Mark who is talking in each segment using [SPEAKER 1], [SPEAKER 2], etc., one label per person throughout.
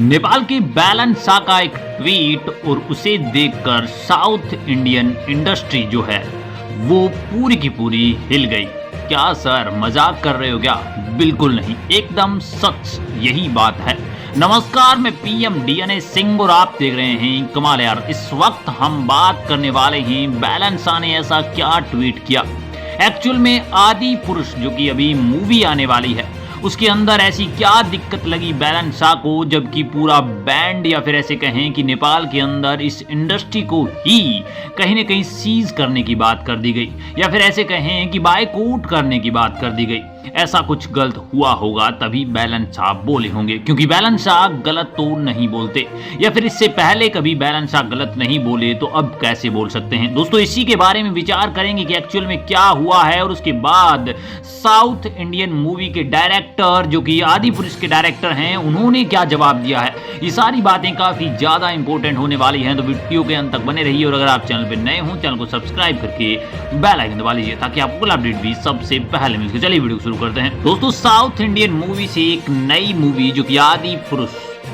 [SPEAKER 1] नेपाल की बैलेंस शाह का एक ट्वीट और उसे देखकर साउथ इंडियन इंडस्ट्री जो है वो पूरी की पूरी हिल गई। क्या सर मजाक कर रहे हो क्या? बिल्कुल नहीं, एकदम सच यही बात है। नमस्कार, मैं पीएम डीएनए सिंह और आप देख रहे हैं कमाल यार। इस वक्त हम बात करने वाले हैं बैलेंस शाह ने ऐसा क्या ट्वीट किया। एक्चुअल में आदि पुरुष जो कि अभी मूवी आने वाली है उसके अंदर ऐसी क्या दिक्कत लगी बैलेंस शाह को, जबकि पूरा बैंड या फिर ऐसे कहें कि नेपाल के अंदर इस इंडस्ट्री को ही कहीं ना कहीं सीज करने की बात कर दी गई या फिर ऐसे कहें कि बायकॉट करने की बात कर दी गई। ऐसा कुछ गलत हुआ होगा तभी बैलेंस शाह बोले होंगे, क्योंकि बैलेंस शाह गलत तो नहीं बोलते, या फिर इससे पहले कभी बैलेंस शाह गलत नहीं बोले तो अब कैसे बोल सकते हैं। दोस्तों इसी के बारे में विचार करेंगे कि एक्चुअल में क्या हुआ है, और उसके बाद साउथ इंडियन मूवी के डायरेक्टर जो कि आदि पुरुष के डायरेक्टर हैं उन्होंने क्या जवाब दिया है। ये सारी बातें काफी ज्यादा इंपॉर्टेंट होने वाली हैं, तो वीडियो के अंत तक बने रहिए। और अगर आप चैनल पर नए हो चैनल को सब्सक्राइब करके बेल आइकन दबा लीजिए ताकि आपको अपडेट भी सबसे पहले मिल सके। चलिए वीडियो शुरू करते हैं। दोस्तों साउथ इंडियन मूवी से एक नई मूवी जो कि आदि पुरुष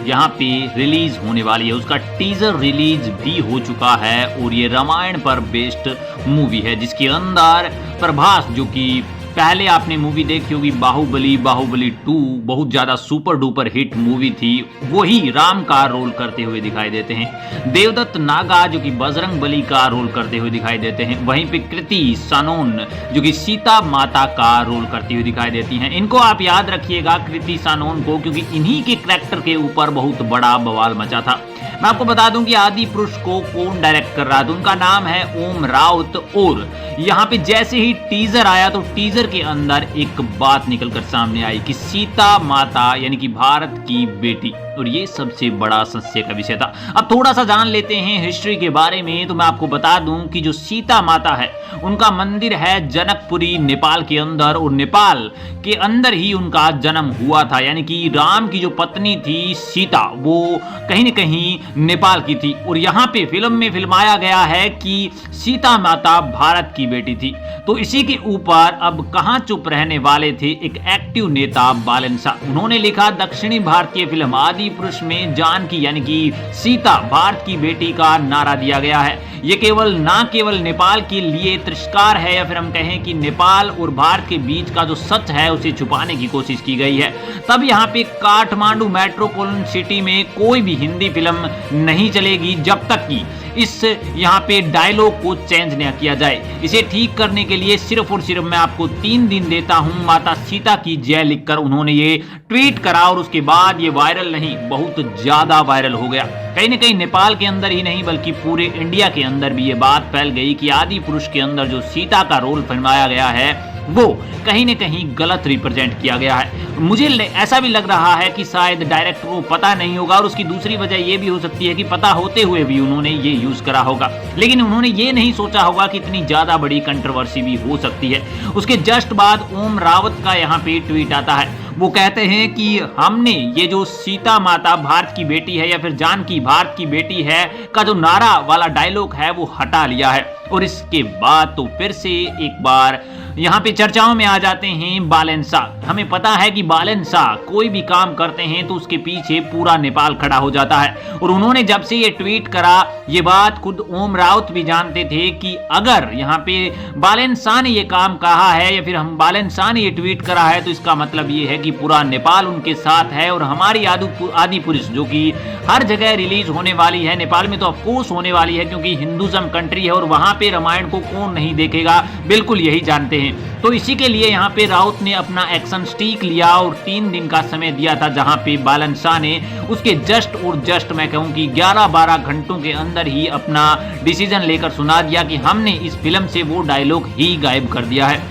[SPEAKER 1] यहाँ पे रिलीज होने वाली है, उसका टीजर रिलीज भी हो चुका है और ये रामायण पर बेस्ड मूवी है, जिसके अंदर प्रभास जो कि पहले आपने मूवी देखी होगी बाहुबली 2 बहुत ज्यादा सुपर डुपर हिट मूवी थी, वही राम का रोल करते हुए दिखाई देते हैं। देवदत्त नागा जो कि बजरंग बली का रोल करते हुए दिखाई देते हैं। वहीं पे कृति सानोन जो कि सीता माता का रोल करती हुई दिखाई देती हैं। इनको आप याद रखिएगा, कृति सानोन को, क्योंकि इन्हीं के कैरेक्टर के ऊपर बहुत बड़ा बवाल मचा था। मैं आपको बता दूं कि आदि पुरुष को कौन डायरेक्ट कर रहा था, उनका नाम है ओम राउत। और यहाँ पे जैसे ही टीजर आया तो टीजर के अंदर एक बात निकलकर सामने आई कि सीता माता यानी कि भारत की बेटी, और ये सबसे बड़ा संशय का विषय था। अब थोड़ा सा जान लेते हैं हिस्ट्री के बारे में। तो मैं आपको बता दूं कि जो सीता माता है उनका मंदिर है जनकपुरी नेपाल के अंदर, और नेपाल के अंदर ही उनका जन्म हुआ था। यानी कि राम की जो पत्नी थी सीता वो कहीं न कहीं नेपाल की थी, और यहाँ पे फिल्म में फिल्माया गया है कि सीता माता भारत की बेटी थी। तो इसी के ऊपर अब कहां चुप रहने वाले थे एक एक्टिव नेता बैलेंस शाह। उन्होंने लिखा दक्षिणी भारतीय फिल्म आदि पुरुष में जानकी यानी कि सीता भारत की बेटी का नारा दिया गया है। ये केवल नेपाल के लिए तिरस्कार है, या फिर हम कहें कि नेपाल और भारत के बीच का जो सच है उसे छुपाने की कोशिश की गई है। तब यहाँ पे काठमांडू मेट्रोपॉलिटन सिटी में कोई भी हिंदी फिल्म नहीं चलेगी जब तक कि इस यहाँ पे डायलॉग को चेंज न किया जाए। इसे ठीक करने के लिए सिर्फ और सिर्फ मैं आपको 3 दिन देता हूं, माता सीता की जय लिखकर उन्होंने ये ट्वीट करा, और उसके बाद ये वायरल नहीं बहुत ज्यादा वायरल हो गया। कहीं ना कहीं नेपाल के अंदर ही नहीं बल्कि पूरे इंडिया के अंदर भी ये बात फैल गई कि आदि पुरुष के अंदर जो सीता का रोल फिल्माया गया है वो कहीं न कहीं गलत रिप्रेजेंट किया गया है। मुझे ऐसा भी लग रहा है कि शायद डायरेक्टर को पता नहीं होगा, और उसकी दूसरी वजह ये भी हो सकती है कि पता होते हुए भी उन्होंने ये यूज करा होगा, लेकिन उन्होंने ये नहीं सोचा होगा कि इतनी ज्यादा बड़ी कंट्रोवर्सी भी हो सकती है। उसके जस्ट बाद ओम रावत का यहाँ पे ट्वीट आता है। वो कहते हैं कि हमने ये जो सीता माता भारत की बेटी है या फिर जानकी भारत की बेटी है का जो नारा वाला डायलॉग है वो हटा लिया है। और इसके बाद तो फिर से एक बार यहाँ पे चर्चाओं में आ जाते हैं बैलेंस शाह। हमें पता है कि बैलेंस शाह कोई भी काम करते हैं तो उसके पीछे पूरा नेपाल खड़ा हो जाता है, और उन्होंने जब से ये ट्वीट करा ये बात खुद ओम राउत भी जानते थे कि अगर यहाँ पे बैलेंस शाह ने ये काम कहा है या फिर हम बैलेंस शाह ने ये ट्वीट करा है तो इसका मतलब ये है कि पूरा नेपाल उनके साथ है। और हमारी आदि पुरुष जो कि हर जगह रिलीज होने वाली है, नेपाल में तो ऑफकोर्स होने वाली है क्योंकि हिंदुज्म कंट्री है और वहां पे रामायण को कौन नहीं देखेगा, बिल्कुल यही जानते हैं। तो इसी के लिए यहाँ पे राउत ने अपना एक्शन स्टिक लिया और 3 दिन का समय दिया था, जहां पे बैलेंस शाह ने उसके जस्ट मैं कहूं कि 11-12 घंटों के अंदर ही अपना डिसीजन लेकर सुना दिया कि हमने इस फिल्म से वो डायलॉग ही गायब कर दिया है।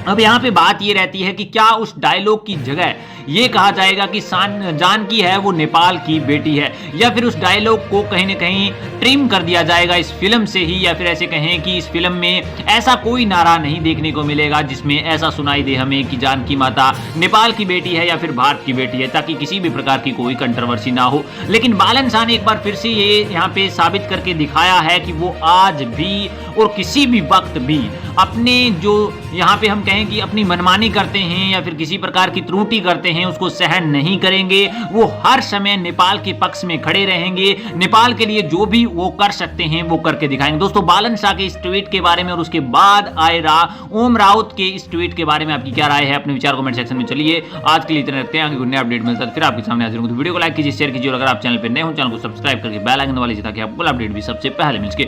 [SPEAKER 1] अब यहाँ पे बात ये रहती है कि क्या उस डायलॉग की जगह ये कहा जाएगा कि जानकी है वो नेपाल की बेटी है, या फिर उस डायलॉग को कहीं न कहीं ट्रिम कर दिया जाएगा इस फिल्म से ही, या फिर ऐसे कहें कि इस फिल्म में ऐसा कोई नारा नहीं देखने को मिलेगा जिसमें ऐसा सुनाई दे हमें कि जानकी माता नेपाल की बेटी है या फिर भारत की बेटी है, ताकि किसी भी प्रकार की कोई कंट्रोवर्सी ना हो। लेकिन बैलेंस शाह ने एक बार फिर से ये यहाँ पे साबित करके दिखाया है कि वो आज भी और किसी भी वक्त भी अपने जो यहाँ पे हम कहें कि अपनी मनमानी करते हैं या फिर किसी प्रकार की त्रुटि करते हैं उसको सहन नहीं करेंगे। वो हर समय नेपाल के पक्ष में खड़े रहेंगे, नेपाल के लिए जो भी वो कर सकते हैं वो करके दिखाएंगे। दोस्तों बालन शाह के इस ट्वीट के बारे में और उसके बाद आए ओम राउत के इस ट्वीट के बारे में आपकी क्या राय है, अपने विचार कमेंट सेक्शन में। चलिए आज के लिए इतना रखते हैं, आगे नया अपडेट मिलता है फिर आपके सामने हाजिर होंगे। तो वीडियो को लाइक कीजिए, शेयर कीजिए और अगर आप चैनल पर नए हो चैनल को सब्सक्राइब करके बेल आइकन दबा लीजिए ताकि आपको अपडेट भी सबसे पहले मिल सके।